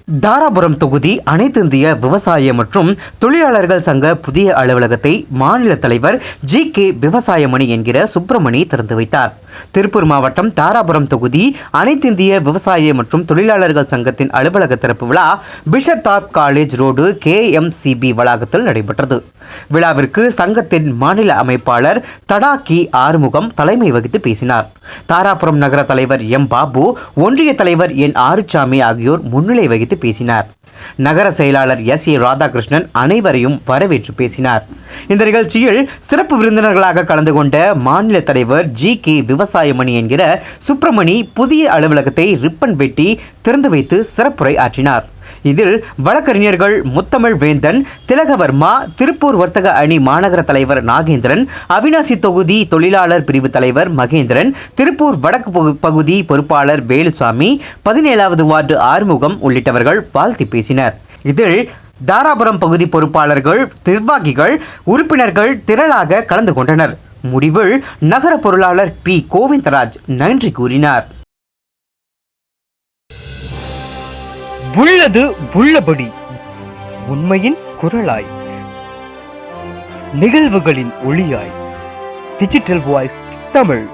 தாராபுரம் தொகுதி அனைத்து இந்திய விவசாய மற்றும் தொழிலாளர்கள் சங்க புதிய அலுவலகத்தை மாநில தலைவர் ஜி.கே. விவசாயமணி என்கிற சுப்பிரமணி திறந்து வைத்தார். திருப்பூர் மாவட்டம் தாராபுரம் தொகுதி அனைத்து இந்திய விவசாய மற்றும் தொழிலாளர்கள் சங்கத்தின் அலுவலக திறப்பு விழா bishop top college road KMCB வளாகத்தில் நடைபெற்றது. விழாவிற்கு சங்கத்தின் மாநில அமைப்பாளர் தடாக்கி ஆறுமுகம் தலைமை வகித்து பேசினார். தாராபுரம் நகர தலைவர் M. பாபு, ஒன்றிய தலைவர் N. ஆறுசாமி ஆகியோர் முன்னிலை வகித்து பேசினார். நகர செயலாளர் S.A. ராதாகிருஷ்ணன் அனைவரையும் வரவேற்று பேசினார். இந்த நிகழ்ச்சியில் சிறப்பு விருந்தினர்களாக கலந்து கொண்ட மாநில தலைவர் G.K. விவசாயமணி என்கிற சுப்பிரமணி புதிய அலுவலகத்தை ரிப்பன் வெட்டி திறந்து வைத்து சிறப்புரை ஆற்றினார். இதில் வழக்கறிஞர்கள் முத்தமிழ் வேந்தன், திலகவர்மா, திருப்பூர் வர்த்தக அணி மாநகர தலைவர் நாகேந்திரன், அவினாசி தொகுதி தொழிலாளர் பிரிவு தலைவர் மகேந்திரன், திருப்பூர் வடக்கு பகுதி பொறுப்பாளர் வேலுசாமி, 17வது வார்டு ஆறுமுகம் உள்ளிட்டவர்கள் வாழ்த்தி பேசினர். இதில் தாராபுரம் பகுதி பொறுப்பாளர்கள், நிர்வாகிகள், உறுப்பினர்கள் திரளாக கலந்து கொண்டனர். முடிவில் நகர பொருளாளர் P. கோவிந்தராஜ் நன்றி கூறினார். உள்ளது உள்ளபடி, உண்மையின் குரலாய், நிகழ்வுகளின் ஒளியாய், டிஜிட்டல் வாய்ஸ் தமிழ்.